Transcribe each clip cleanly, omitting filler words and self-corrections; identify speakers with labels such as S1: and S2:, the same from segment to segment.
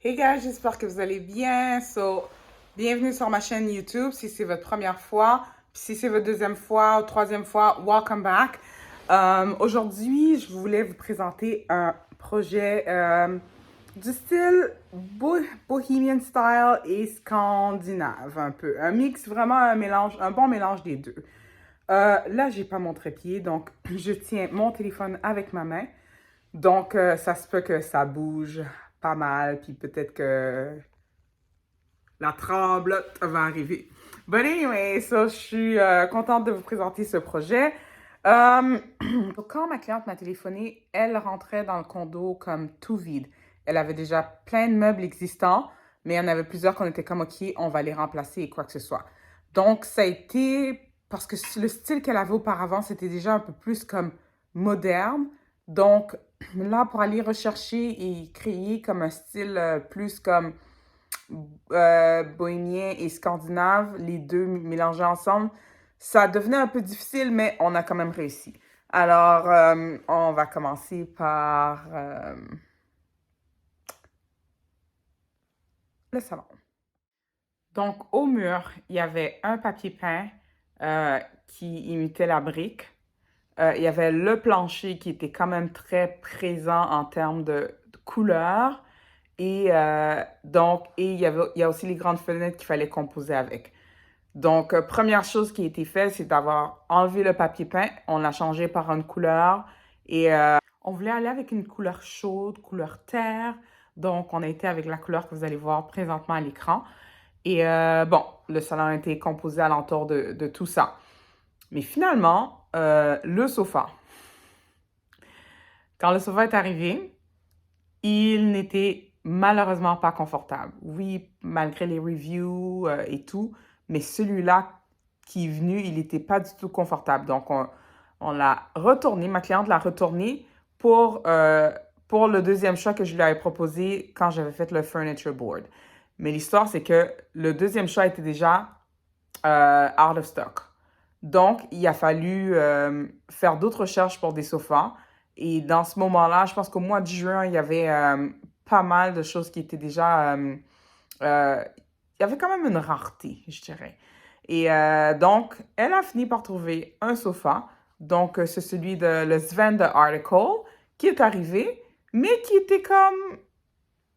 S1: Hey guys, j'espère que vous allez bien. Bienvenue sur ma chaîne YouTube si c'est votre première fois. Puis si c'est votre deuxième fois ou troisième fois, welcome back. Aujourd'hui, je voulais vous présenter un projet du style bohemian style et scandinave un peu. Un mix, vraiment un mélange, un bon mélange des deux. Là, j'ai pas mon trépied, donc je tiens mon téléphone avec ma main. Donc, ça se peut que ça bouge pas mal, puis peut-être que la tremblote va arriver. But anyway, je suis contente de vous présenter ce projet. Donc, quand ma cliente m'a téléphoné, elle rentrait dans le condo comme tout vide. Elle avait déjà plein de meubles existants, mais il y en avait plusieurs qu'on était comme, OK, on va les remplacer et quoi que ce soit. Donc, ça a été, parce que le style qu'elle avait auparavant, c'était déjà un peu plus comme moderne. Donc, là, pour aller rechercher et créer comme un style plus comme bohémien et scandinave, les deux mélangés ensemble, ça devenait un peu difficile, mais on a quand même réussi. Alors, on va commencer par le salon. Donc, au mur, il y avait un papier peint qui imitait la brique. Il y avait le plancher qui était quand même très présent en termes de couleurs. Et il y a aussi les grandes fenêtres qu'il fallait composer avec. Donc, première chose qui a été faite, c'est d'avoir enlevé le papier peint. On l'a changé par une couleur. On voulait aller avec une couleur chaude, couleur terre. Donc, on a été avec la couleur que vous allez voir présentement à l'écran. Bon, le salon a été composé alentour de tout ça. Mais finalement, le sofa. Quand le sofa est arrivé, il n'était malheureusement pas confortable. Oui, malgré les reviews et tout, mais celui-là qui est venu, il n'était pas du tout confortable. Donc, on l'a retourné, ma cliente l'a retourné pour le deuxième choix que je lui avais proposé quand j'avais fait le furniture board. Mais l'histoire, c'est que le deuxième choix était déjà out of stock. Donc, il a fallu faire d'autres recherches pour des sofas. Et dans ce moment-là, je pense qu'au mois de juin, il y avait pas mal de choses qui étaient déjà... il y avait quand même une rareté, je dirais. Donc, elle a fini par trouver un sofa. Donc, c'est celui de le Sven de Article qui est arrivé, mais qui était comme...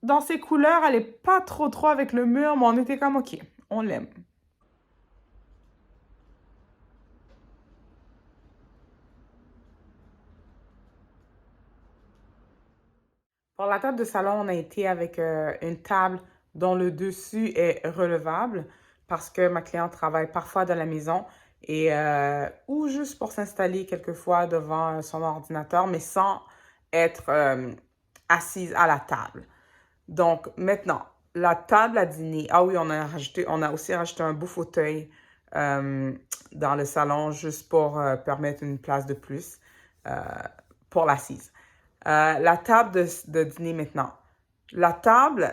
S1: Dans ses couleurs, elle n'est pas trop avec le mur, mais on était comme, OK, on l'aime. Pour la table de salon, on a été avec une table dont le dessus est relevable parce que ma cliente travaille parfois de la maison ou juste pour s'installer quelquefois devant son ordinateur, mais sans être assise à la table. Donc maintenant, la table à dîner. Ah oui, on a aussi rajouté un beau fauteuil euh, dans le salon juste pour permettre une place de plus euh, pour l'assise. La table de dîner maintenant. La table,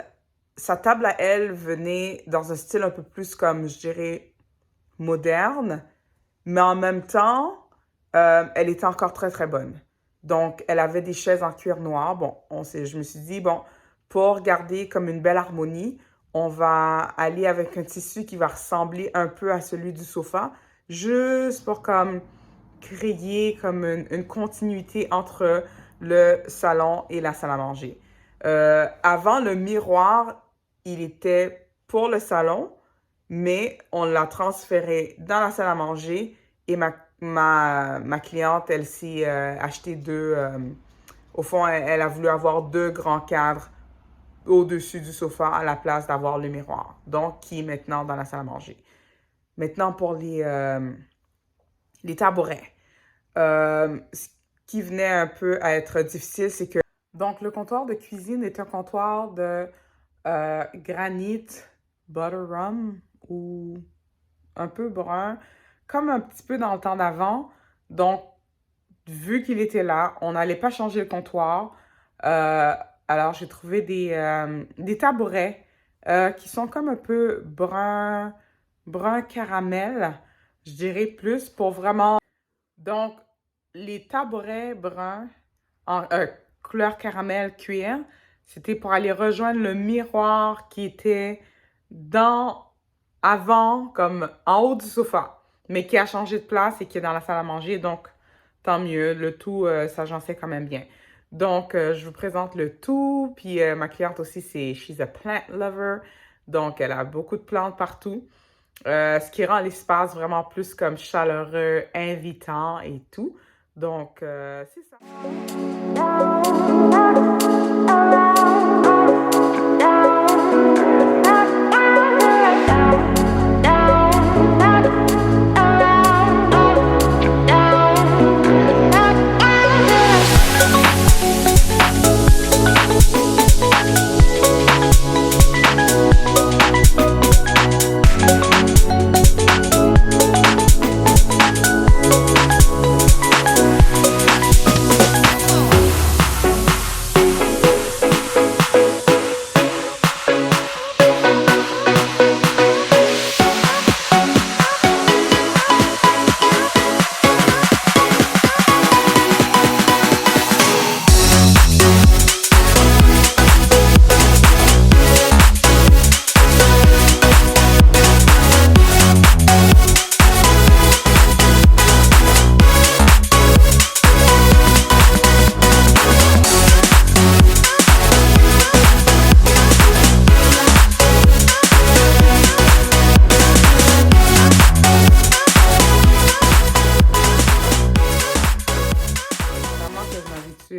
S1: sa table à elle venait dans un style un peu plus comme, je dirais, moderne, mais en même temps, elle était encore très bonne. Donc, elle avait des chaises en cuir noir. Bon, je me suis dit, bon, pour garder comme une belle harmonie, on va aller avec un tissu qui va ressembler un peu à celui du sofa, juste pour comme créer comme une continuité entre le salon et la salle à manger. Avant, le miroir, il était pour le salon, mais on l'a transféré dans la salle à manger et ma cliente, elle s'est acheté au fond, elle a voulu avoir deux grands cadres au-dessus du sofa à la place d'avoir le miroir, donc qui est maintenant dans la salle à manger. Maintenant, pour les tabourets. Ce qui venait un peu à être difficile, c'est que... Donc, le comptoir de cuisine est un comptoir de granit butter rum ou un peu brun, comme un petit peu dans le temps d'avant. Donc, vu qu'il était là, on n'allait pas changer le comptoir. Euh, alors, j'ai trouvé des tabourets qui sont comme un peu brun caramel, je dirais plus, pour vraiment... Donc, les tabourets bruns en couleur caramel cuir, C'était pour aller rejoindre le miroir qui était avant, comme en haut du sofa, mais qui a changé de place et qui est dans la salle à manger. Donc, tant mieux. Le tout s'agençait quand même bien. Donc, je vous présente le tout. Puis, ma cliente aussi, she's a plant lover. Donc, elle a beaucoup de plantes partout. Ce qui rend l'espace vraiment plus comme chaleureux, invitant et tout. Donc, c'est ça.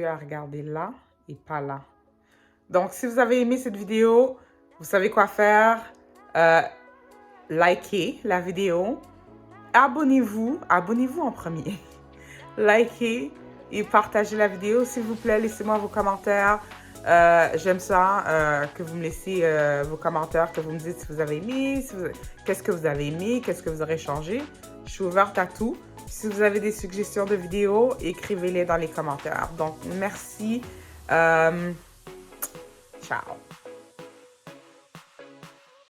S1: À regarder là et pas là. Donc, si vous avez aimé cette vidéo, vous savez quoi faire. Likez la vidéo. Abonnez-vous en premier. Likez et partagez la vidéo, s'il vous plaît. Laissez-moi vos commentaires. J'aime ça, que vous me laissiez vos commentaires, que vous me dites si vous avez aimé, qu'est-ce que vous avez aimé, qu'est-ce que vous aurez changé. Je suis ouverte à tout. Si vous avez des suggestions de vidéos, écrivez-les dans les commentaires. Donc, merci. Ciao.